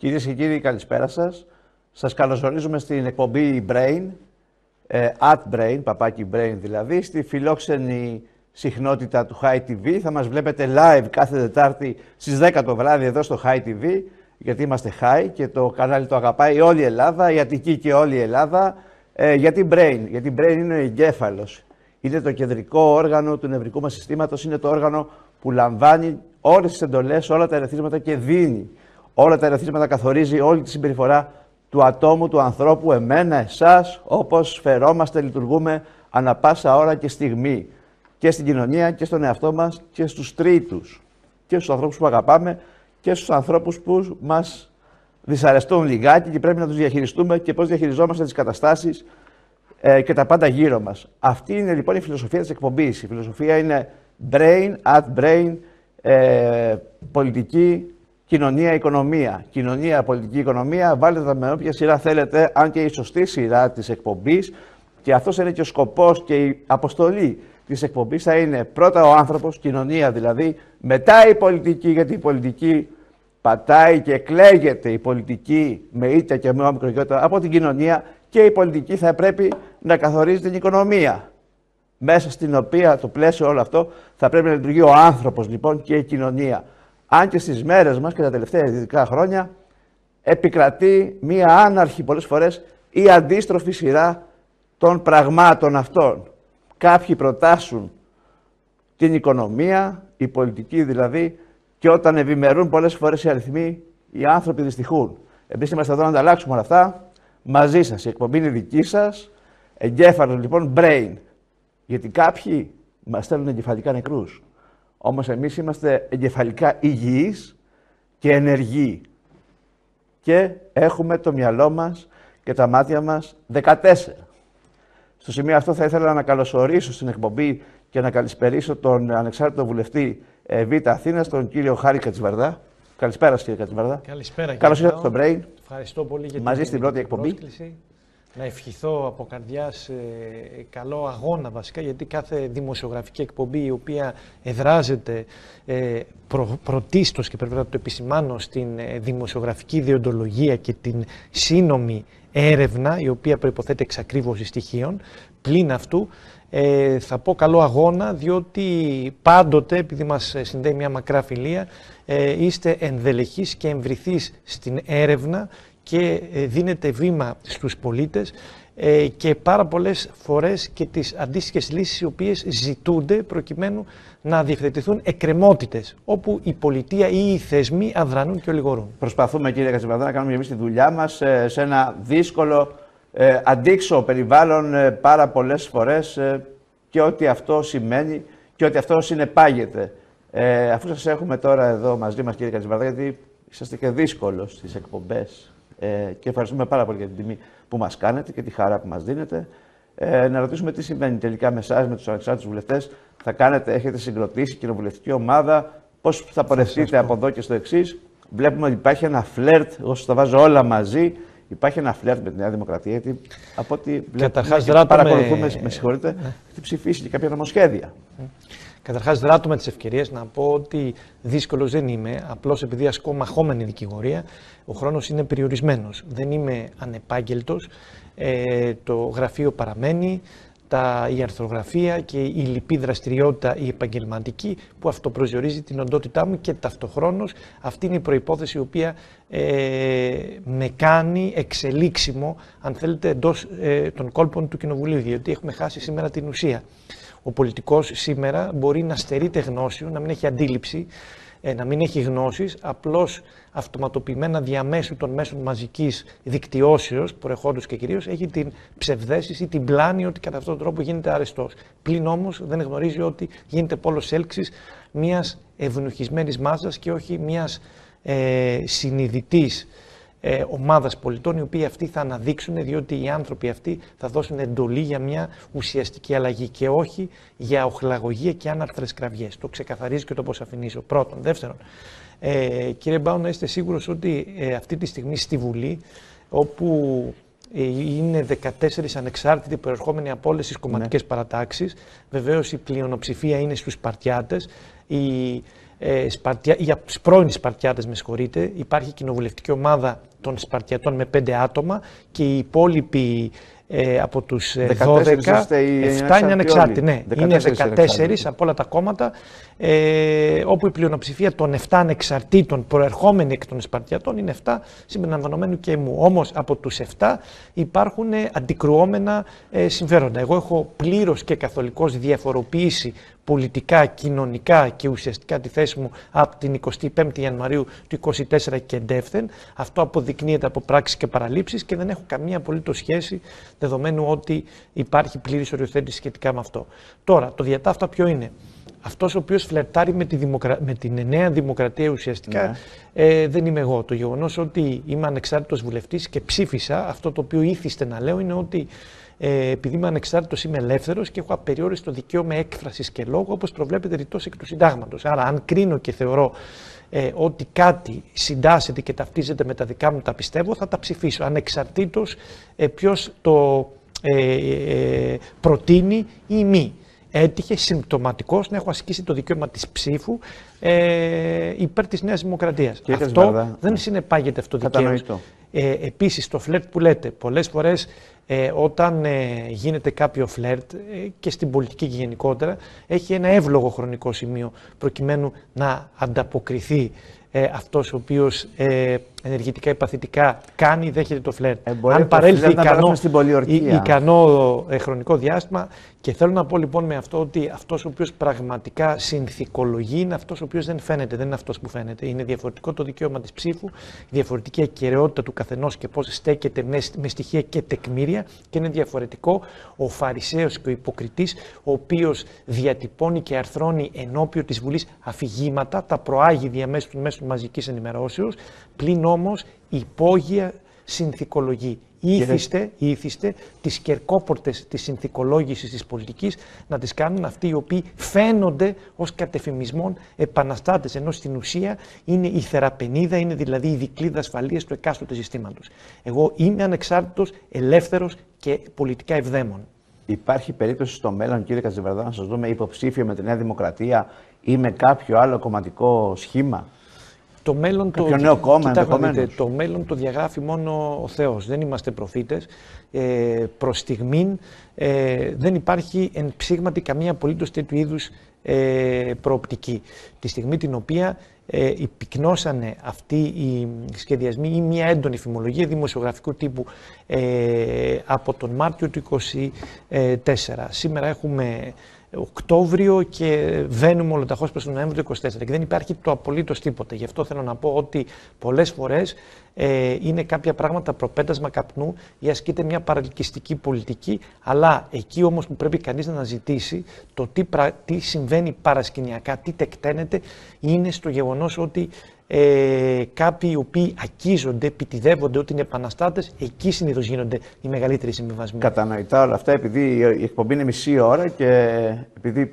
Κυρίες και κύριοι, καλησπέρα σας. Σας καλωσορίζουμε στην εκπομπή Brain, @Brain, παπάκι Brain δηλαδή, στη φιλόξενη συχνότητα του High TV. Θα μας βλέπετε live κάθε Τετάρτη στις 10 το βράδυ εδώ στο High TV, γιατί είμαστε High και το κανάλι το αγαπάει όλη η Ελλάδα, η Αττική και όλη η Ελλάδα. Γιατί Brain? Γιατί Brain είναι ο εγκέφαλος. Είναι το κεντρικό όργανο του νευρικού μας συστήματος, είναι το όργανο που λαμβάνει όλες τις εντολές, όλα τα ερεθίσματα και δίνει. Όλα τα ερεθίσματα, καθορίζει όλη τη συμπεριφορά του ατόμου, του ανθρώπου, εμένα, εσάς, όπως φερόμαστε, λειτουργούμε ανα πάσα ώρα και στιγμή. Και στην κοινωνία και στον εαυτό μας και στους τρίτους. Και στους ανθρώπους που αγαπάμε και στους ανθρώπους που μας δυσαρεστούν λιγάκι και πρέπει να τους διαχειριστούμε και πώς διαχειριζόμαστε τις καταστάσεις και τα πάντα γύρω μας. Αυτή είναι λοιπόν η φιλοσοφία της εκπομπής. Η φιλοσοφία είναι Brain, @Brain, πολιτική, κοινωνία, οικονομία. Κοινωνία, πολιτική, οικονομία, βάλτε τα με όποια σειρά θέλετε, αν και η σωστή σειρά της εκπομπής. Και αυτός είναι και ο σκοπός και η αποστολή της εκπομπής θα είναι πρώτα ο άνθρωπος, κοινωνία δηλαδή, μετά η πολιτική, γιατί η πολιτική πατάει και εκλέγεται η πολιτική με ήττα και με όμικρο γιώτα από την κοινωνία και η πολιτική θα πρέπει να καθορίζει την οικονομία. Μέσα στην οποία το πλαίσιο όλο αυτό θα πρέπει να λειτουργεί ο άνθρωπος λοιπόν και η κοινωνία. Αν και στις μέρες μας και τα τελευταία ειδικά χρόνια επικρατεί μία άναρχη πολλές φορές ή αντίστροφη σειρά των πραγμάτων αυτών. Κάποιοι προτάσουν την οικονομία, η πολιτική δηλαδή, και όταν ευημερούν πολλές φορές οι αριθμοί, οι άνθρωποι δυστυχούν. Εμείς είμαστε εδώ να ανταλλάξουμε όλα αυτά μαζί σας. Η εκπομπή είναι δική σας, εγκέφαλο λοιπόν, Brain. Γιατί κάποιοι μας στέλνουν εγκεφαλικά νεκρούς. Όμως εμείς είμαστε εγκεφαλικά υγιείς και ενεργοί. Και έχουμε το μυαλό μας και τα μάτια μας 14. Στο σημείο αυτό θα ήθελα να καλωσορίσω στην εκπομπή και να καλησπερίσω τον ανεξάρτητο βουλευτή Β' Αθήνας, τον κύριο Χάρη Κατσιβαρδά. Καλησπέρα σας, κύριε Κατσιβαρδά. Καλησπέρα. Καλώς ήρθατε στο Brain. Ευχαριστώ πολύ για μαζί στην πρώτη εκπομπή. Πρόσκληση. Να ευχηθώ από καρδιάς καλό αγώνα βασικά, γιατί κάθε δημοσιογραφική εκπομπή η οποία εδράζεται πρωτίστως, και πρέπει να το επισημάνω, στην δημοσιογραφική διοντολογία και την σύνομη έρευνα, η οποία προϋποθέτει εξακρίβωση στοιχείων, πλην αυτού θα πω καλό αγώνα, διότι πάντοτε, επειδή μας συνδέει μια μακρά φιλία, είστε ενδελεχείς και εμβριθείς στην έρευνα και δίνετε βήμα στους πολίτες και πάρα πολλές φορές και τις αντίστοιχες λύσεις οι οποίες ζητούνται προκειμένου να διευθετηθούν εκκρεμότητες όπου η πολιτεία ή οι θεσμοί αδρανούν και ολιγορούν. Προσπαθούμε, κύριε Κατσιβαρδά, να κάνουμε εμείς τη δουλειά μας σε ένα δύσκολο, αντίξω περιβάλλον πάρα πολλές φορές και ό,τι αυτό σημαίνει και ό,τι αυτό συνεπάγεται. Αφού σας έχουμε τώρα εδώ μαζί μας, κύριε Κατσιβαρδά, γιατί είσαστε και δύσκολος στις εκπομπές και ευχαριστούμε πάρα πολύ για την τιμή που μας κάνετε και τη χαρά που μας δίνετε. Να ρωτήσουμε τι συμβαίνει τελικά με εσάς, με τους ανεξάρτητους βουλευτές. Θα κάνετε, έχετε συγκροτήσει κοινοβουλευτική ομάδα, πώς θα πορευτείτε από εδώ και στο εξής. Βλέπουμε ότι υπάρχει ένα φλερτ, όσο τα βάζω όλα μαζί, υπάρχει ένα φλερτ με τη Νέα Δημοκρατία. Γιατί από ό,τι παρακολουθούμε, με συγχωρείτε, έχετε ψηφίσει και κάποια νομοσχέδια. Καταρχάς, δράτω με τις ευκαιρίες να πω ότι δύσκολος δεν είμαι, απλώς επειδή ασκώ μαχόμενη δικηγορία, ο χρόνος είναι περιορισμένος. Δεν είμαι ανεπάγγελτος, το γραφείο παραμένει, η αρθρογραφία και η λοιπή δραστηριότητα η επαγγελματική που αυτοπροσδιορίζει την οντότητά μου και ταυτοχρόνως αυτή είναι η προϋπόθεση η οποία με κάνει εξελίξιμο, αν θέλετε, εντός των κόλπων του Κοινοβουλίου, διότι έχουμε χάσει σήμερα την ουσία. Ο πολιτικός σήμερα μπορεί να στερείται γνώσεων, να μην έχει αντίληψη, να μην έχει γνώσεις, απλώς αυτοματοποιημένα διαμέσου των μέσων μαζικής δικτυώσεως, προεχόντως και κυρίως, έχει την ψευδαίσθηση, την πλάνη ότι κατά αυτόν τον τρόπο γίνεται αρεστός. Πλην όμως δεν γνωρίζει ότι γίνεται πόλος έλξης μιας ευνουχισμένης μάζας και όχι μιας συνειδητής ομάδας πολιτών, οι οποίοι αυτοί θα αναδείξουν, διότι οι άνθρωποι αυτοί θα δώσουν εντολή για μια ουσιαστική αλλαγή και όχι για οχλαγωγία και άναρθρες κραυγές. Το ξεκαθαρίζει και το αποσαφηνίζω. Πρώτον. Δεύτερον, κύριε Μπάου, να είστε σίγουρος ότι αυτή τη στιγμή στη Βουλή, όπου είναι 14 ανεξάρτητοι προερχόμενοι από όλες τις κομματικές παρατάξεις, βεβαίως η πλειονοψηφία είναι στους Σπαρτιάτες, για τους πρώην Σπαρτιάτες, με συγχωρείτε, υπάρχει κοινοβουλευτική ομάδα των Σπαρτιατών με 5 άτομα και οι υπόλοιποι από τους 12, 7 είναι ανεξάρτητοι. Ναι, είναι 14 από όλα τα κόμματα, όπου η πλειοψηφία των 7 ανεξαρτήτων προερχόμενοι εκ των Σπαρτιατών είναι 7, συμπεριλαμβανομένου και μου. Όμως από τους 7 υπάρχουν αντικρουόμενα συμφέροντα. Εγώ έχω πλήρως και καθολικώς διαφοροποιήσει πολιτικά, κοινωνικά και ουσιαστικά τη θέση μου από την 25η Ιανουαρίου του 2024 και εντεύθεν. Αυτό αποδεικνύεται από πράξεις και παραλήψεις και δεν έχω καμία απολύτως σχέση, δεδομένου ότι υπάρχει πλήρης οριοθέτηση σχετικά με αυτό. Τώρα, το διατάφτα ποιο είναι? Αυτός ο οποίος φλερτάρει με την νέα δημοκρατία ουσιαστικά δεν είμαι εγώ. Το γεγονός ότι είμαι ανεξάρτητος βουλευτής και ψήφισα, αυτό το οποίο ήθιστε να λέω είναι ότι επειδή είμαι ανεξάρτητος, είμαι ελεύθερος και έχω απεριόριστο δικαίωμα έκφρασης και λόγου, όπως προβλέπεται ρητός εκ του συντάγματος. Άρα, αν κρίνω και θεωρώ ότι κάτι συντάσσεται και ταυτίζεται με τα δικά μου τα πιστεύω, θα τα ψηφίσω, ανεξαρτήτως ποιος το προτείνει ή μη. Έτυχε συμπτωματικός να έχω ασκήσει το δικαίωμα της ψήφου υπέρ της Νέας Δημοκρατίας. Αυτό δεν συνεπάγεται αυτό το δικαίωμα. Επίσης, το φλερτ που λέτε, πολλές φορές όταν γίνεται κάποιο φλερτ και στην πολιτική και γενικότερα, έχει ένα εύλογο χρονικό σημείο προκειμένου να ανταποκριθεί αυτός ο οποίος ενεργητικά ή παθητικά κάνει, δέχεται το φλερτ. Αν παρέλθει ικανό χρονικό διάστημα, και θέλω να πω λοιπόν με αυτό ότι αυτός ο οποίος πραγματικά συνθηκολογεί είναι αυτός ο οποίος δεν φαίνεται, δεν είναι αυτός που φαίνεται. Είναι διαφορετικό το δικαίωμα της ψήφου, διαφορετική ακεραιότητα του καθενός και πώς στέκεται με στοιχεία και τεκμήρια, και είναι διαφορετικό ο Φαρισαίος και ο υποκριτής, ο οποίος διατυπώνει και αρθρώνει ενώπιον της Βουλής αφηγήματα, τα προάγει διαμέσου των μέσων μαζικής ενημερώσεως, πλην όμως υπόγεια συνθηκολογεί. Ήθιστε τις κερκόπορτες της συνθηκολόγησης της πολιτικής να τις κάνουν αυτοί οι οποίοι φαίνονται ως κατεφημισμόν επαναστάτες, ενώ στην ουσία είναι η θεραπενίδα, είναι δηλαδή η δικλείδα ασφαλείας του εκάστοτε συστήματος. Εγώ είμαι ανεξάρτητος, ελεύθερος και πολιτικά ευδαίμων. Υπάρχει περίπτωση στο μέλλον, κύριε Κατζιβραδά, να σας δούμε υποψήφιο με τη Νέα Δημοκρατία ή με κάποιο άλλο κομματικό σχήμα? Το μέλλον, το μέλλον το διαγράφει μόνο ο Θεός. Δεν είμαστε προφήτες. Προς στιγμήν δεν υπάρχει εν ψήγματι καμία απολύτως τέτοιου είδους προοπτική. Τη στιγμή την οποία υπυκνώσανε αυτοί οι σχεδιασμοί ή μια έντονη φημολογία δημοσιογραφικού τύπου από τον Μάρτιο του 2024. Σήμερα έχουμε Οκτώβριο και βαίνουμε ολοταχώς προς τον Νοέμβριο του 2024 και δεν υπάρχει το απολύτως τίποτα. Γι' αυτό θέλω να πω ότι πολλές φορές είναι κάποια πράγματα προπέτασμα καπνού ή ασκείται μια παραλκυστική πολιτική, αλλά εκεί όμως που πρέπει κανείς να αναζητήσει το τι συμβαίνει παρασκηνιακά, τι τεκταίνεται, είναι στο γεγονός ότι κάποιοι οι οποίοι ακίζονται, επιτιδεύονται ότι είναι επαναστάτες, εκεί συνήθως γίνονται οι μεγαλύτεροι συμβιβασμοί. Κατανοητά όλα αυτά, επειδή η εκπομπή είναι μισή ώρα και επειδή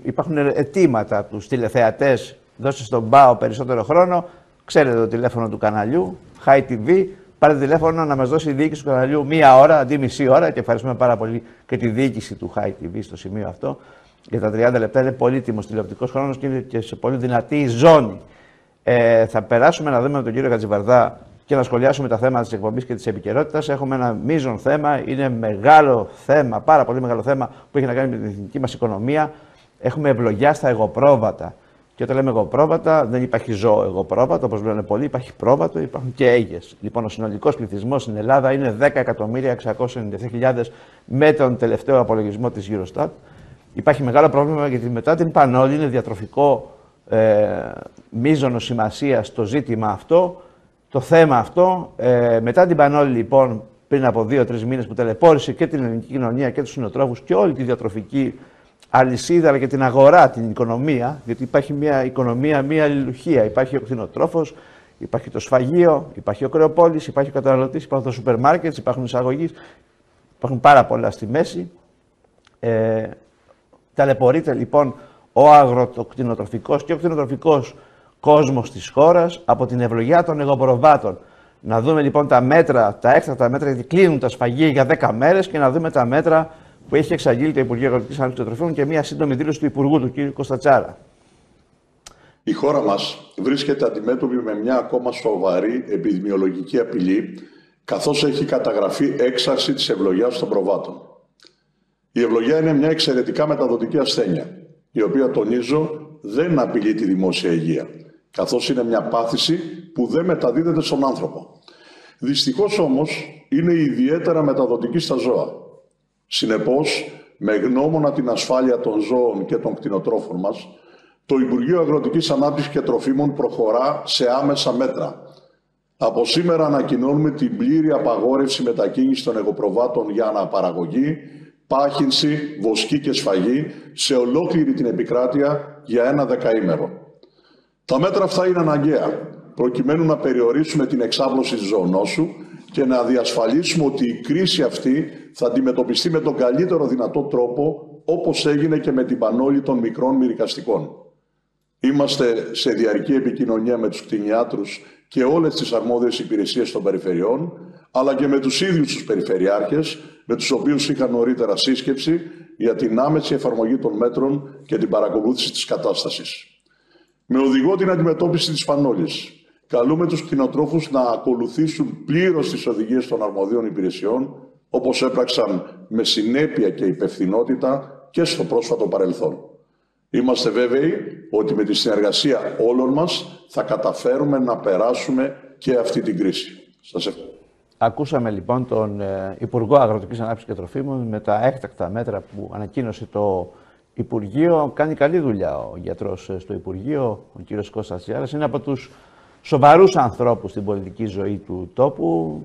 υπάρχουν αιτήματα από τους τηλεθεατές, δώστε στον ΠΑΟ περισσότερο χρόνο, ξέρετε το τηλέφωνο του καναλιού, High TV, πάρετε τηλέφωνο να μας δώσει η διοίκηση του καναλιού μία ώρα αντί μισή ώρα, και ευχαριστούμε πάρα πολύ και τη διοίκηση του High TV στο σημείο αυτό. Για τα 30 λεπτά είναι πολύτιμος τηλεοπτικός χρόνος και είναι και σε πολύ δυνατή ζώνη. Θα περάσουμε να δούμε τον κύριο Κατζιβραδά και να σχολιάσουμε τα θέματα της εκπομπής και της επικαιρότητας. Έχουμε ένα μείζον θέμα, είναι μεγάλο θέμα, πάρα πολύ μεγάλο θέμα που έχει να κάνει με την εθνική μας οικονομία. Έχουμε ευλογιά στα εγωπρόβατα. Και όταν λέμε εγωπρόβατα, δεν υπάρχει ζώο εγωπρόβατο, όπως λένε πολλοί, υπάρχει πρόβατο, υπάρχουν και αίγες. Λοιπόν, ο συνολικός πληθυσμός στην Ελλάδα είναι 10.697.000 με τον τελευταίο απολογισμό της Eurostat. Υπάρχει μεγάλο πρόβλημα γιατί μετά την πανόλη είναι διατροφικό μείζωνο σημασία στο ζήτημα αυτό, το θέμα αυτό. Μετά την πανόλη, λοιπόν, πριν από 2-3 μήνες που τελεπώρησε και την ελληνική κοινωνία και τους κτηνοτρόφους και όλη τη διατροφική αλυσίδα, αλλά και την αγορά, την οικονομία, γιατί υπάρχει μια οικονομία, μια αλληλουχία. Υπάρχει ο κτηνοτρόφος, υπάρχει το σφαγείο, υπάρχει ο κρεοπόλης, υπάρχει ο καταναλωτής, υπάρχουν τα σούπερ μάρκετ, υπάρχουν εισαγωγείς, υπάρχουν πάρα πολλά στη μέση. Ταλαιπωρείται λοιπόν ο αγροτοκτηνοτροφικός και ο κτηνοτροφικός κόσμος της χώρας από την ευλογιά των εγωπροβάτων. Να δούμε λοιπόν τα μέτρα, τα έκτακτα μέτρα, γιατί κλείνουν τα σφαγεία για 10 μέρες, και να δούμε τα μέτρα που έχει εξαγγείλει το Υπουργείο Αγροτικής Ανάπτυξης και Τροφίμων και μια σύντομη δήλωση του Υπουργού, του κ. Κωνστατσάρα. Η χώρα μας βρίσκεται αντιμέτωπη με μια ακόμα σοβαρή επιδημιολογική απειλή, καθώς έχει καταγραφεί έξαρση της ευλογιάς των προβάτων. Η ευλογιά είναι μια εξαιρετικά μεταδοτική ασθένεια, η οποία, τονίζω, δεν απειλεί τη δημόσια υγεία, καθώς είναι μια πάθηση που δεν μεταδίδεται στον άνθρωπο. Δυστυχώς όμως είναι ιδιαίτερα μεταδοτική στα ζώα. Συνεπώς, με γνώμονα την ασφάλεια των ζώων και των κτηνοτρόφων μας, το Υπουργείο Αγροτικής Ανάπτυξης και Τροφίμων προχωρά σε άμεσα μέτρα. Από σήμερα ανακοινώνουμε την πλήρη απαγόρευση μετακίνησης των εγωπροβάτων για αναπαραγωγή, πάχυνση, βοσκή και σφαγή σε ολόκληρη την επικράτεια για ένα δεκαήμερο. Τα μέτρα αυτά είναι αναγκαία, προκειμένου να περιορίσουμε την εξάπλωση της ζωονόσου και να διασφαλίσουμε ότι η κρίση αυτή θα αντιμετωπιστεί με τον καλύτερο δυνατό τρόπο, όπως έγινε και με την πανόλη των μικρών μυρικαστικών. Είμαστε σε διαρκή επικοινωνία με τους κτηνιάτρους και όλες τις αρμόδιες υπηρεσίες των περιφερειών, αλλά και με τους ίδιους τους περιφερειάρχες, με τους οποίους είχα νωρίτερα σύσκεψη για την άμεση εφαρμογή των μέτρων και την παρακολούθηση της κατάστασης. Με οδηγό την αντιμετώπιση της πανόλης, καλούμε τους κτηνοτρόφους να ακολουθήσουν πλήρως τις οδηγίες των αρμοδίων υπηρεσιών, όπως έπραξαν με συνέπεια και υπευθυνότητα και στο πρόσφατο παρελθόν. Είμαστε βέβαιοι ότι με τη συνεργασία όλων μας θα καταφέρουμε να περάσουμε και αυτή την κρίση. Σας ευχαριστώ. Ακούσαμε λοιπόν τον Υπουργό Αγροτικής Ανάπτυξης και Τροφίμων με τα έκτακτα μέτρα που ανακοίνωσε το Υπουργείο. Κάνει καλή δουλειά ο γιατρός στο Υπουργείο, ο κύριος Κώστας Τσιάρας. Είναι από τους σοβαρούς ανθρώπους στην πολιτική ζωή του τόπου.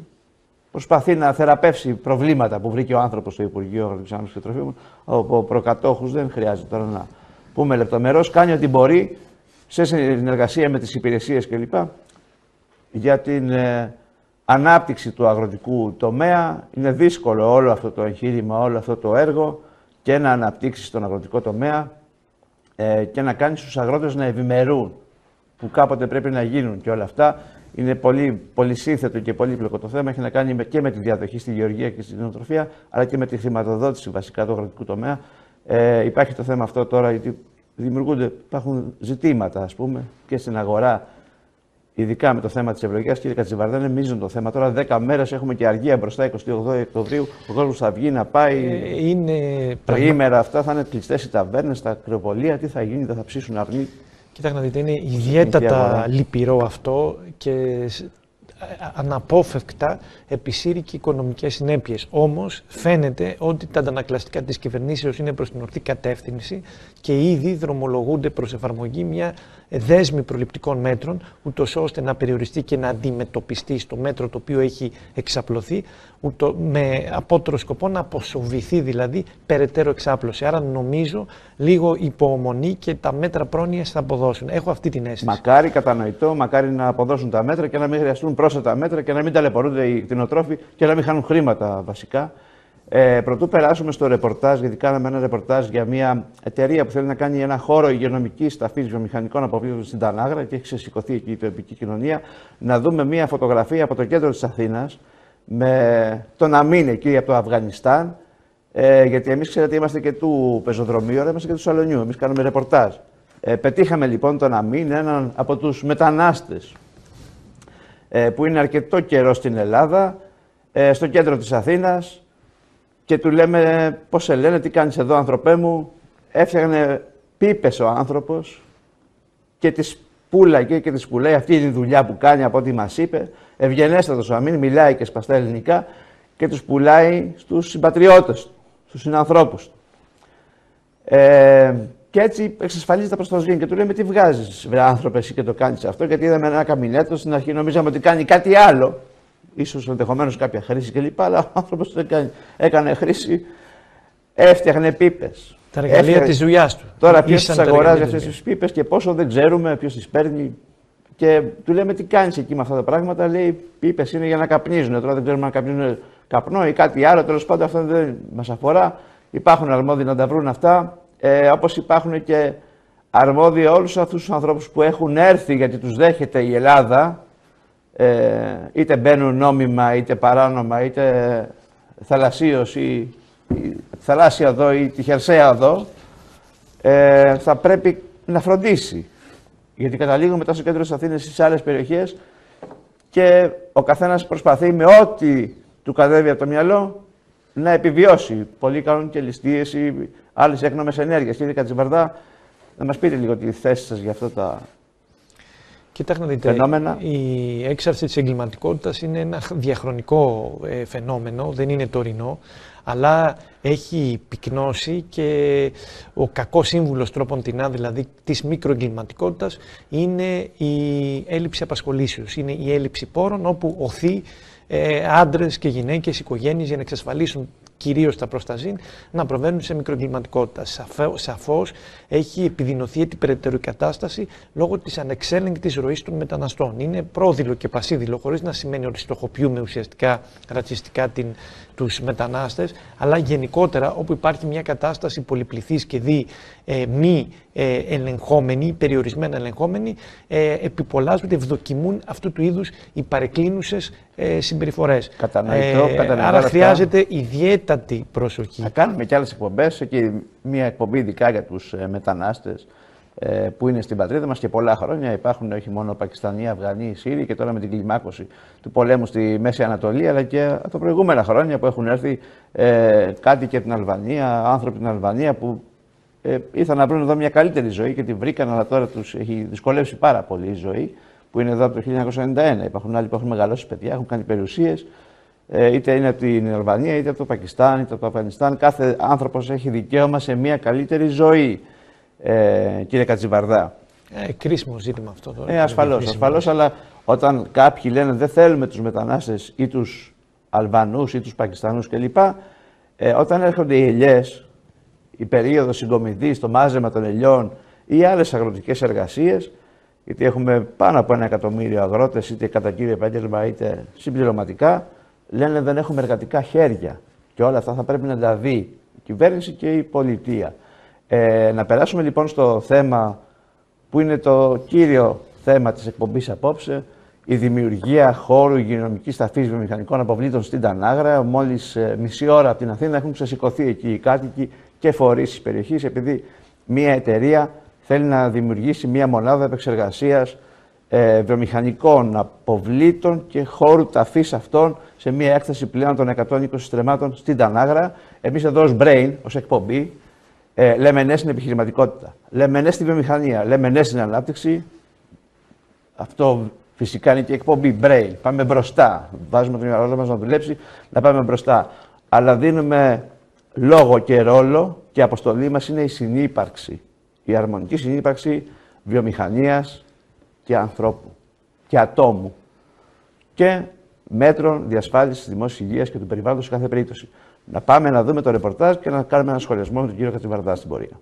Προσπαθεί να θεραπεύσει προβλήματα που βρήκε ο άνθρωπος στο Υπουργείο Αγροτικής Ανάπτυξης και Τροφίμων. Από προκατόχους δεν χρειάζεται τώρα να πούμε λεπτομερώς. Κάνει ό,τι μπορεί σε συνεργασία με τις υπηρεσίες κλπ. Για την ανάπτυξη του αγροτικού τομέα. Είναι δύσκολο όλο αυτό το εγχείρημα, όλο αυτό το έργο και να αναπτύξεις τον αγροτικό τομέα και να κάνεις τους αγρότες να ευημερούν, που κάποτε πρέπει να γίνουν και όλα αυτά. Είναι πολύ πολυσύνθετο και πολύπλοκο το θέμα. Έχει να κάνει και με τη διαδοχή στη γεωργία και στην κτηνοτροφία, αλλά και με τη χρηματοδότηση βασικά του αγροτικού τομέα. Υπάρχει το θέμα αυτό τώρα, γιατί υπάρχουν ζητήματα, ας πούμε, και στην αγορά. Ειδικά με το θέμα της ευλογίας, κύριε Κατζιβαρδά, είναι μείζον το θέμα. Τώρα 10 μέρες έχουμε και αργία μπροστά, 28 Οκτωβρίου. Ο κόσμος θα βγει να πάει. Τριήμερα αυτά θα είναι κλειστές οι ταβέρνες, τα κρεοπολία. Τι θα γίνει, δεν θα ψήσουν αρνί. Κοιτάξτε να δείτε, είναι ιδιαίτερα λυπηρό αυτό και αναπόφευκτα επισύρει και οικονομικές συνέπειες. Όμως φαίνεται ότι τα αντανακλαστικά της κυβερνήσεως είναι προς την ορθή κατεύθυνση και ήδη δρομολογούνται προς εφαρμογή μια δέσμη προληπτικών μέτρων, ούτως ώστε να περιοριστεί και να αντιμετωπιστεί στο μέτρο το οποίο έχει εξαπλωθεί, με απότερο σκοπό να αποσοβηθεί δηλαδή περαιτέρω εξάπλωση. Άρα νομίζω λίγο υπομονή και τα μέτρα πρόνοιας θα αποδώσουν. Έχω αυτή την αίσθηση. Μακάρι κατανοητό, μακάρι να αποδώσουν τα μέτρα και να μην χρειαστούν πρόσθετα μέτρα και να μην ταλαιπωρούνται οι κτηνοτρόφοι και να μην χάνουν χρήματα βασικά. Πρωτού περάσουμε στο ρεπορτάζ, γιατί κάναμε ένα ρεπορτάζ για μια εταιρεία που θέλει να κάνει ένα χώρο υγειονομικής ταφής βιομηχανικών αποβλήτων στην Τανάγρα και έχει ξεσηκωθεί εκεί η τοπική κοινωνία. Να δούμε μια φωτογραφία από το κέντρο της Αθήνας με τον Αμίν εκεί από το Αφγανιστάν. Γιατί εμείς ξέρετε είμαστε και του πεζοδρομίου, αλλά είμαστε και του Σαλονιού. Εμείς κάνουμε ρεπορτάζ. Πετύχαμε λοιπόν τον Αμίν, έναν από τους μετανάστες που είναι αρκετό καιρό στην Ελλάδα, στο κέντρο της Αθήνας. Και του λέμε, πώς σε λένε, τι κάνεις εδώ άνθρωπέ μου. Έφτιαχνε πίπες ο άνθρωπος και τις πουλάγε και τις πουλάει. Αυτή είναι η δουλειά που κάνει από ό,τι μας είπε. Ευγενέστατος ο Αμίν, μιλάει και σπαστά ελληνικά και τους πουλάει στους συμπατριώτες του, στους συνανθρώπους του. Και έτσι εξασφαλίζει τα προστασβήν και του λέμε, τι βγάζεις βρε άνθρωπε εσύ και το κάνεις αυτό, γιατί είδαμε ένα καμινέτο, στην αρχή νομίζαμε ότι κάνει κάτι άλλο. Ίσως ενδεχομένως κάποια χρήση κλπ. Αλλά ο άνθρωπος δεν έκανε χρήση, έφτιαχνε πίπες. Τα εργαλεία της δουλειάς του. Τώρα ποιος τις αγοράζει αυτές τις πίπες και πόσο δεν ξέρουμε, ποιος τις παίρνει. Και του λέμε τι κάνεις εκεί με αυτά τα πράγματα. Λέει πίπες είναι για να καπνίζουν. Τώρα δεν ξέρουμε αν καπνίζουν καπνό ή κάτι άλλο. Τέλος πάντων αυτό δεν μας αφορά. Υπάρχουν αρμόδιοι να τα βρουν αυτά. Όπως υπάρχουν και αρμόδιοι όλους αυτούς τους ανθρώπους που έχουν έρθει γιατί τους δέχεται η Ελλάδα. Είτε μπαίνουν νόμιμα, είτε παράνομα, είτε θαλασσίως ή θαλάσσια οδό ή τη χερσαία οδό, θα πρέπει να φροντίσει Γιατί καταλήγουμε μετά στο κέντρο της Αθήνας ή σε άλλες περιοχές και ο καθένας προσπαθεί με ό,τι του κατέβει από το μυαλό να επιβιώσει. Πολλοί κάνουν και ληστείες ή άλλες έκνομες ενέργειες. Κύριε Κατζιβαρδά, να μας πείτε λίγο τη θέση σας για αυτά τα Κοιτάξτε να δείτε, φαινόμενα. Η έξαρση της εγκληματικότητας είναι ένα διαχρονικό φαινόμενο, δεν είναι τωρινό, αλλά έχει πυκνώσει και ο κακός σύμβουλος τρόποντινά, δηλαδή της μικροεγκληματικότητας, είναι η έλλειψη απασχολήσεως, είναι η έλλειψη πόρων, όπου οθεί άντρες και γυναίκες, οικογένειες, για να εξασφαλίσουν κυρίως τα προσταζήν, να προβαίνουν σε μικροεγκληματικότητα. Σαφώς έχει επιδεινωθεί την περαιτέρω κατάσταση λόγω της ανεξέλεγκτης ροής των μεταναστών. Είναι πρόδειλο και πασίδειλο, χωρίς να σημαίνει ότι στοχοποιούμε ουσιαστικά ρατσιστικά τους μετανάστες, αλλά γενικότερα όπου υπάρχει μια κατάσταση πολυπληθής και μη ελεγχόμενη, περιορισμένα ελεγχόμενη, επιπολάζονται, ευδοκιμούν αυτού του είδους οι παρεκκλίνουσες συμπεριφορές. Κατανοητό, άρα χρειάζεται ιδιαίτατη προσοχή. Να κάνουμε και άλλες εκπομπές, και μια εκπομπή ειδικά για τους μετανάστες που είναι στην πατρίδα μας και πολλά χρόνια. Υπάρχουν όχι μόνο Πακιστανοί, Αφγανοί, Σύριοι, και τώρα με την κλιμάκωση του πολέμου στη Μέση Ανατολή, αλλά και από τα προηγούμενα χρόνια που έχουν έρθει κάτοικοι από την Αλβανία, άνθρωποι από την Αλβανία που ήρθαν να βρουν εδώ μια καλύτερη ζωή και τη βρήκαν, αλλά τώρα τους έχει δυσκολεύσει πάρα πολύ η ζωή, που είναι εδώ από το 1991. Υπάρχουν άλλοι που έχουν μεγαλώσει παιδιά, έχουν κάνει περιουσίες, είτε είναι από την Αλβανία, είτε από το Πακιστάν, είτε από το Αφγανιστάν. Κάθε άνθρωπος έχει δικαίωμα σε μια καλύτερη ζωή, κύριε Κατζιβαρδά. Κρίσιμο ζήτημα αυτό τώρα. Ασφαλώς, αλλά όταν κάποιοι λένε δεν θέλουμε τους μετανάστες ή τους Αλβανούς ή τους Πακιστανούς κλπ. Όταν έρχονται οι ελιές, η περίοδος συγκομιδής, το μάζεμα των ελιών ή άλλες αγροτικές εργασίες, γιατί έχουμε πάνω από 1 εκατομμύριο αγρότες, είτε κατά κύριο επάγγελμα είτε συμπληρωματικά, λένε δεν έχουμε εργατικά χέρια. Και όλα αυτά θα πρέπει να τα δει η κυβέρνηση και η πολιτεία. Να περάσουμε λοιπόν στο θέμα που είναι το κύριο θέμα της εκπομπής απόψε, η δημιουργία χώρου υγειονομικής ταφής βιομηχανικών αποβλήτων στην Τανάγρα. Μόλις μισή ώρα από την Αθήνα έχουν ξεσηκωθεί εκεί οι κάτοικοι και φορείς της περιοχής, επειδή μια εταιρεία θέλει να δημιουργήσει μια μονάδα επεξεργασίας βιομηχανικών αποβλήτων και χώρου ταφής αυτών σε μια έκταση πλέον των 120 στρεμμάτων στην Τανάγρα. Εμείς εδώ ως Brain, ως εκπομπή, λέμε ναι στην επιχειρηματικότητα, λέμε ναι στη βιομηχανία, λέμε ναι στην ανάπτυξη. Αυτό φυσικά είναι και η εκπομπή Brain. Πάμε μπροστά. Βάζουμε το μυαλό μας να δουλέψει, να πάμε μπροστά. Αλλά δίνουμε λόγο και ρόλο, και η αποστολή μας είναι η συνύπαρξη. Η αρμονική συνύπαρξη βιομηχανίας και ανθρώπου και ατόμου και μέτρων διασφάλισης της δημόσιας υγείας και του περιβάλλοντος σε κάθε περίπτωση. Να πάμε να δούμε το ρεπορτάζ και να κάνουμε ένα σχολιασμό με τον κύριο Κατζιβαρδά στην πορεία.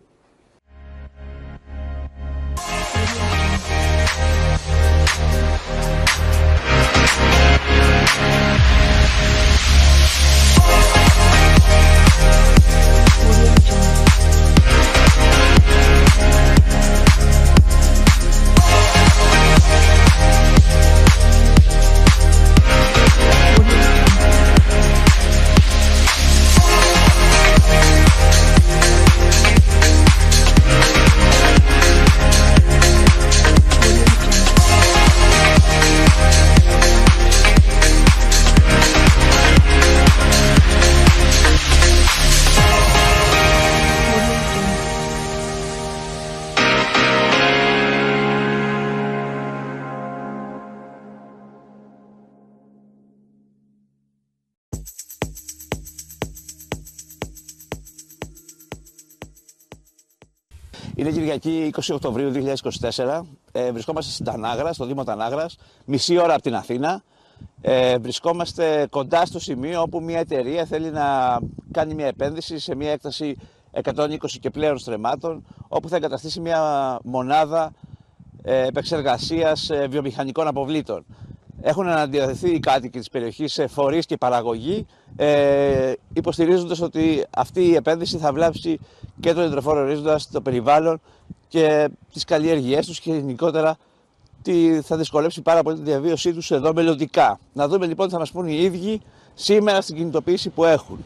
Είναι Κυριακή 20 Οκτωβρίου 2024. Βρισκόμαστε στην Τανάγρα, στο Δήμο Τανάγρας, μισή ώρα από την Αθήνα. Βρισκόμαστε κοντά στο σημείο όπου μια εταιρεία θέλει να κάνει μια επένδυση σε μια έκταση 120 και πλέον στρεμμάτων, όπου θα εγκαταστήσει μια μονάδα επεξεργασίας βιομηχανικών αποβλήτων. Έχουν αναδιαδεθεί οι κάτοικοι της περιοχής σε φορείς και παραγωγή, υποστηρίζοντας ότι αυτή η επένδυση θα βλάψει και τον υδροφόρο ορίζοντα, το περιβάλλον και τις καλλιέργειές τους και γενικότερα θα δυσκολεύσει πάρα πολύ τη διαβίωσή τους εδώ μελλοντικά. Να δούμε λοιπόν τι θα μας πούν οι ίδιοι σήμερα στην κινητοποίηση που έχουν.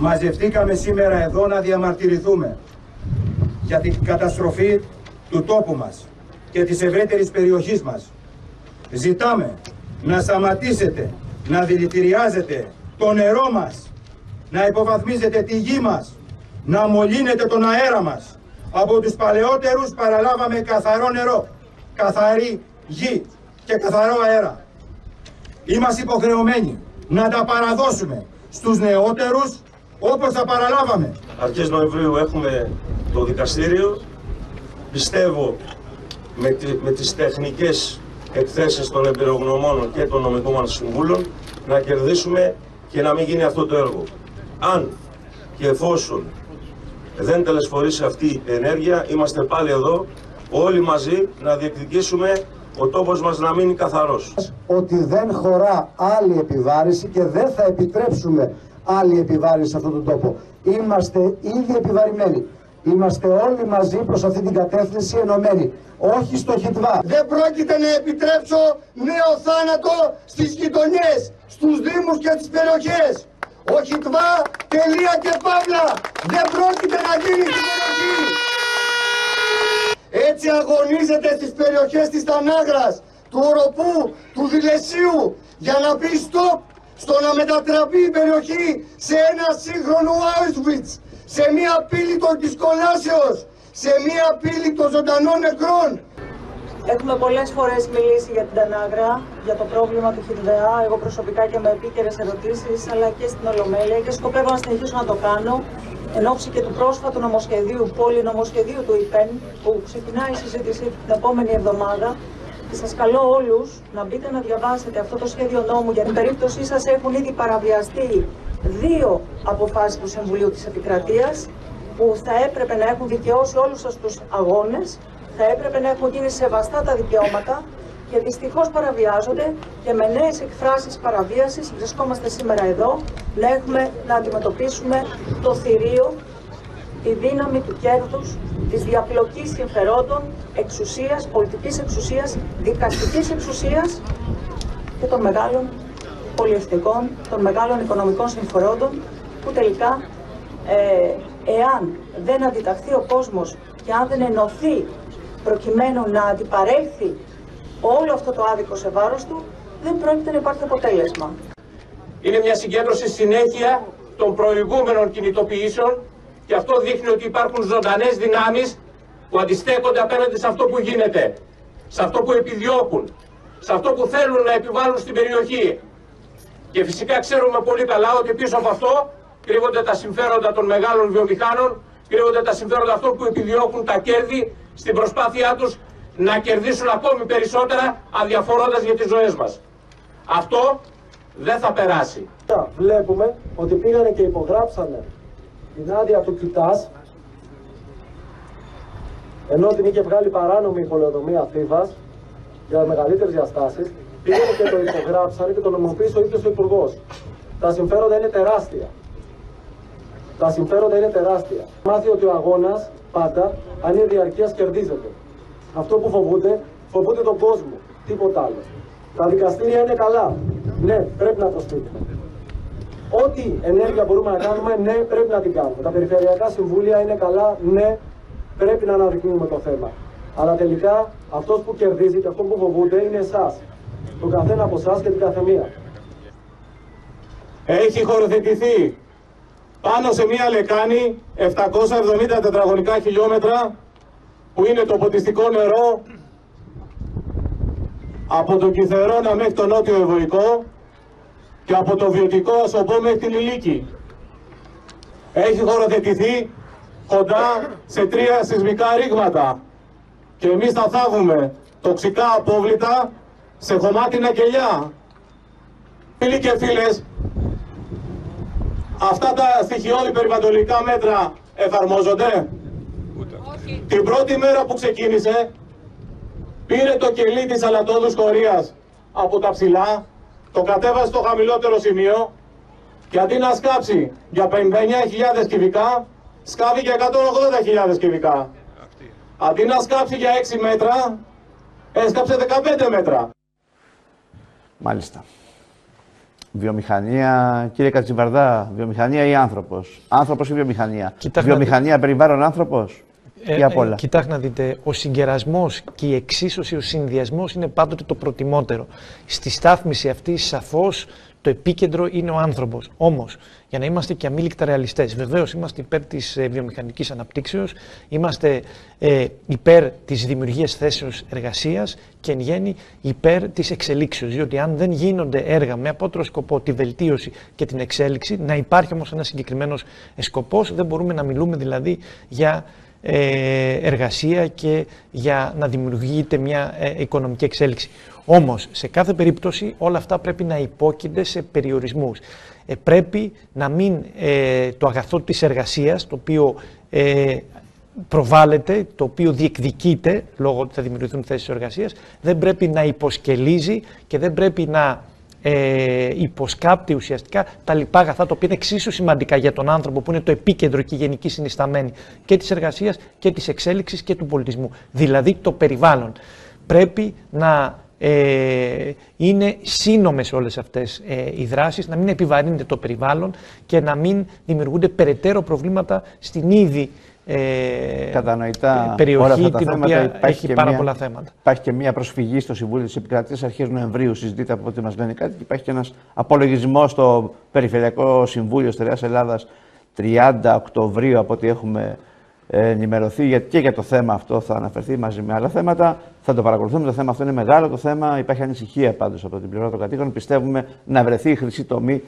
μαζευτήκαμε σήμερα εδώ να διαμαρτυρηθούμε για την καταστροφή του τόπου μας και της ευρύτερης περιοχής μας. Ζητάμε να σταματήσετε να δηλητηριάζετε το νερό μας, να υποβαθμίζετε τη γη μας, να μολύνετε τον αέρα μας. Από τους παλαιότερους παραλάβαμε καθαρό νερό, καθαρή γη και καθαρό αέρα. Είμαστε υποχρεωμένοι να τα παραδώσουμε στους νεότερους όπως τα παραλάβαμε. Αρχές Νοεμβρίου έχουμε το δικαστήριο. Πιστεύω με τις τεχνικές εκθέσεις των εμπειρογνωμόνων και των νομικών μας συμβούλων να κερδίσουμε και να μην γίνει αυτό το έργο. Αν και εφόσον δεν τελεσφορήσει αυτή η ενέργεια, είμαστε πάλι εδώ όλοι μαζί να διεκδικήσουμε ο τόπος μας να μείνει καθαρός. Ότι δεν χωρά άλλη επιβάρηση και δεν θα επιτρέψουμε άλλη επιβάρηση σε αυτόν τον τόπο. Είμαστε ήδη επιβαρημένοι. Είμαστε όλοι μαζί προς αυτή την κατεύθυνση ενωμένοι. Όχι στο χιτβά. Δεν πρόκειται να επιτρέψω νέο θάνατο στις γειτονιές, στους δήμους και τις περιοχές. Ο χιτβά, τελεία και παύλα. Δεν πρόκειται να γίνει στην περιοχή. Έτσι αγωνίζεται στις περιοχές της Τανάγρας, του Οροπού, του Δηλεσίου για να πει stop στο να μετατραπεί η περιοχή σε ένα σύγχρονο Auschwitz, σε μια πύλη της κολάσεως, σε μια πύλη των ζωντανών νεκρών. Έχουμε πολλές φορές μιλήσει για την Τανάγρα, για το πρόβλημα του ΧΙΔΕΑ, εγώ προσωπικά και με επίκαιρες ερωτήσεις, αλλά και στην Ολομέλεια, και σκοπεύω να συνεχίσω να το κάνω εν ώψη και του πρόσφατου νομοσχεδίου, πολυνομοσχεδίου του ΙΠΕΝ, που ξεκινάει η συζήτηση την επόμενη εβδομάδα. Και σας καλώ όλους να μπείτε να διαβάσετε αυτό το σχέδιο νόμου. Για την περίπτωσή σας έχουν ήδη παραβιαστεί 2 αποφάσεις του Συμβουλίου της Επικρατείας, που θα έπρεπε να έχουν δικαιώσει όλους σας τους αγώνες, θα έπρεπε να έχουν γίνει σεβαστά τα δικαιώματα και δυστυχώς παραβιάζονται, και με νέες εκφράσεις παραβίασης βρισκόμαστε σήμερα εδώ να αντιμετωπίσουμε το θηρίο, τη δύναμη του κέρδους, της διαπλοκής συμφερόντων, εξουσίας, πολιτικής εξουσίας, δικαστικής εξουσίας και των μεγάλων πολυεθνικών, των μεγάλων οικονομικών συμφερόντων, που τελικά εάν δεν αντιταχθεί ο κόσμος και αν δεν ενωθεί προκειμένου να αντιπαρέλθει όλο αυτό το άδικο σε βάρος του, δεν πρόκειται να υπάρχει αποτέλεσμα. Είναι μια συγκέντρωση συνέχεια των προηγούμενων κινητοποιήσεων και αυτό δείχνει ότι υπάρχουν ζωντανές δυνάμεις που αντιστέκονται απέναντι σε αυτό που γίνεται, σε αυτό που επιδιώκουν, σε αυτό που θέλουν να επιβάλλουν στην περιοχή. Και φυσικά ξέρουμε πολύ καλά ότι πίσω από αυτό κρύβονται τα συμφέροντα των μεγάλων βιομηχάνων, κρύβονται τα συμφέροντα αυτών που επιδιώκουν τα κέρδη στην προσπάθειά τους να κερδίσουν ακόμη περισσότερα, αδιαφορώντας για τις ζωές μας. Αυτό δεν θα περάσει. Βλέπουμε ότι πήγανε και υπογράψανε την άδεια του ΚΙΤΑΣ, ενώ την είχε βγάλει παράνομη η πολεοδομία Θήβας για μεγαλύτερες διαστάσεις, πήγανε και το υπογράψανε και το νομιμοποίησε ο ίδιος ο Υπουργός. Τα συμφέροντα είναι τεράστια. Τα συμφέροντα είναι τεράστια. Μάθει ότι ο αγώνας πάντα, αν είναι διαρκείας, κερδίζεται. Αυτό που φοβούνται τον κόσμο. Τίποτα άλλο. Τα δικαστήρια είναι καλά. Ναι, πρέπει να το στείλουμε. Ό,τι ενέργεια μπορούμε να κάνουμε, ναι, πρέπει να την κάνουμε. Τα περιφερειακά συμβούλια είναι καλά, ναι, πρέπει να αναδεικνύουμε το θέμα. Αλλά τελικά αυτός που κερδίζει και αυτό που φοβούνται είναι εσάς. Το καθένα από εσάς και την καθεμία. Έχει χωροθετηθεί πάνω σε μία λεκάνη 770 τετραγωνικά χιλιόμετρα, που είναι το ποτιστικό νερό από το Κιθερώνα μέχρι το Νότιο Ευωικό και από το Βιωτικό Ασωπό μέχρι την Ηλίκη. Έχει χωροθετηθεί κοντά σε 3 σεισμικά ρήγματα και εμείς θα θάβουμε τοξικά απόβλητα σε χωμάτινα κελιά. Φίλοι και φίλες, αυτά τα στοιχειώδη περιβαλλοντικά μέτρα εφαρμόζονται? Όχι. Την πρώτη μέρα που ξεκίνησε, πήρε το κελί της αλατόδους χωρίας από τα ψηλά, το κατέβασε στο χαμηλότερο σημείο και αντί να σκάψει για 59.000 κυβικά, σκάβει για 180.000 κυβικά. Αντί να σκάψει για 6 μέτρα, έσκαψε 15 μέτρα. Μάλιστα. Βιομηχανία, κύριε Κατσιβαρδά, βιομηχανία ή άνθρωπος? Άνθρωπος ή βιομηχανία? Βιομηχανία, περιβάλλον, άνθρωπος ή απ' όλα? Κοιτάξτε να δείτε, ο συγκερασμός και η εξίσωση, ο συνδυασμός είναι πάντοτε το προτιμότερο. Στη στάθμιση αυτή σαφώς το επίκεντρο είναι ο άνθρωπος. Όμως, για να είμαστε και αμήλικτα ρεαλιστές, βεβαίως είμαστε υπέρ της βιομηχανικής αναπτύξεως, είμαστε υπέρ της δημιουργίας θέσεων εργασίας και εν γέννη υπέρ της εξελίξεως. Διότι αν δεν γίνονται έργα με απότερο σκοπό τη βελτίωση και την εξέλιξη, να υπάρχει όμως ένας συγκεκριμένος σκοπός, δεν μπορούμε να μιλούμε δηλαδή για εργασία και για να δημιουργείται μια οικονομική εξέλιξη. Όμως, σε κάθε περίπτωση όλα αυτά πρέπει να υπόκεινται σε περιορισμούς. Πρέπει να μην το αγαθό της εργασίας, το οποίο προβάλλεται, το οποίο διεκδικείται λόγω ότι θα δημιουργηθούν θέσεις εργασίας, δεν πρέπει να υποσκελίζει και δεν πρέπει να υποσκάπτει ουσιαστικά τα λοιπά αγαθά, τα οποία είναι εξίσου σημαντικά για τον άνθρωπο, που είναι το επίκεντρο και η γενική συνισταμένη και της εργασίας και της εξέλιξης και του πολιτισμού. Δηλαδή το περιβάλλον. Πρέπει να είναι σύνομες όλες αυτές οι δράσεις, να μην επιβαρύνεται το περιβάλλον και να μην δημιουργούνται περαιτέρω προβλήματα στην ήδη κατανοητά περιοχή, την οποία έχει πάρα πολλά θέματα. Υπάρχει και μια προσφυγή στο Συμβούλιο της Επικρατείας αρχές Νοεμβρίου, συζητείται από ό,τι μας λένε κάτι, και υπάρχει και ένας απολογισμός στο Περιφερειακό Συμβούλιο Στερεάς Ελλάδας 30 Οκτωβρίου, από ό,τι έχουμε ενημερωθεί, και για το θέμα αυτό θα αναφερθεί μαζί με άλλα θέματα. Θα το παρακολουθούμε. Το θέμα αυτό είναι μεγάλο το θέμα. Υπάρχει ανησυχία πάντως από την πλευρά των κατοίκων. Πιστεύουμε να βρεθεί η χρυσή τομή.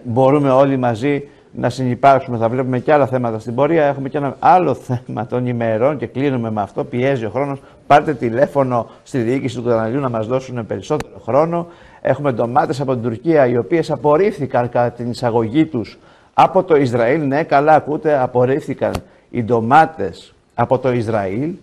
Μπορούμε όλοι μαζί να συνυπάρξουμε. Θα βλέπουμε και άλλα θέματα στην πορεία. Έχουμε και ένα άλλο θέμα των ημερών και κλείνουμε με αυτό. Πιέζει ο χρόνος. Πάρτε τηλέφωνο στη διοίκηση του καναλιού να μας δώσουν περισσότερο χρόνο. Έχουμε ντομάτες από την Τουρκία, οι οποίες απορρίφθηκαν κατά την εισαγωγή τους από το Ισραήλ. Ναι, καλά ακούτε, απορρίφθηκαν οι ντομάτες από το Ισραήλ.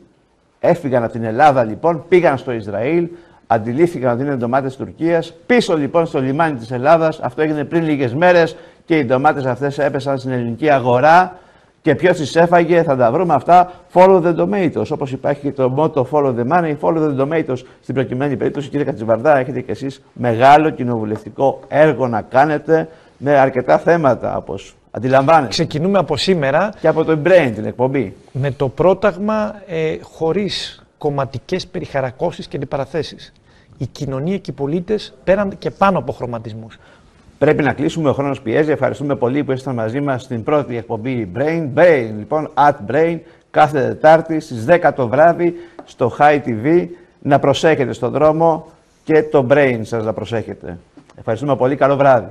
Έφυγαν από την Ελλάδα λοιπόν, πήγαν στο Ισραήλ, αντιλήφθηκαν ότι είναι ντομάτες Τουρκίας. Πίσω λοιπόν στο λιμάνι της Ελλάδας, αυτό έγινε πριν λίγες μέρες και οι ντομάτες αυτές έπεσαν στην ελληνική αγορά. Και ποιος τις έφαγε, θα τα βρούμε αυτά. Follow the tomatoes. Όπως υπάρχει και το motto follow the money, follow the tomatoes. Στην προκειμένη περίπτωση, κύριε Κατσιβαρδά, έχετε κι εσείς μεγάλο κοινοβουλευτικό έργο να κάνετε με αρκετά θέματα, όπως αντιλαμβάνεστε. Ξεκινούμε από σήμερα. Και από το Brain, την εκπομπή. Με το πρόταγμα χωρίς κομματικές περιχαρακώσεις και αντιπαραθέσεις. Η κοινωνία και οι πολίτες πέραν και πάνω από χρωματισμούς. Πρέπει να κλείσουμε, ο χρόνος πιέζει. Ευχαριστούμε πολύ που ήσασταν μαζί μας στην πρώτη εκπομπή Brain. Λοιπόν, @Brain, κάθε Τετάρτη στις 10 το βράδυ στο High TV. Να προσέχετε στον δρόμο και το Brain σας να προσέχετε. Ευχαριστούμε πολύ. Καλό βράδυ.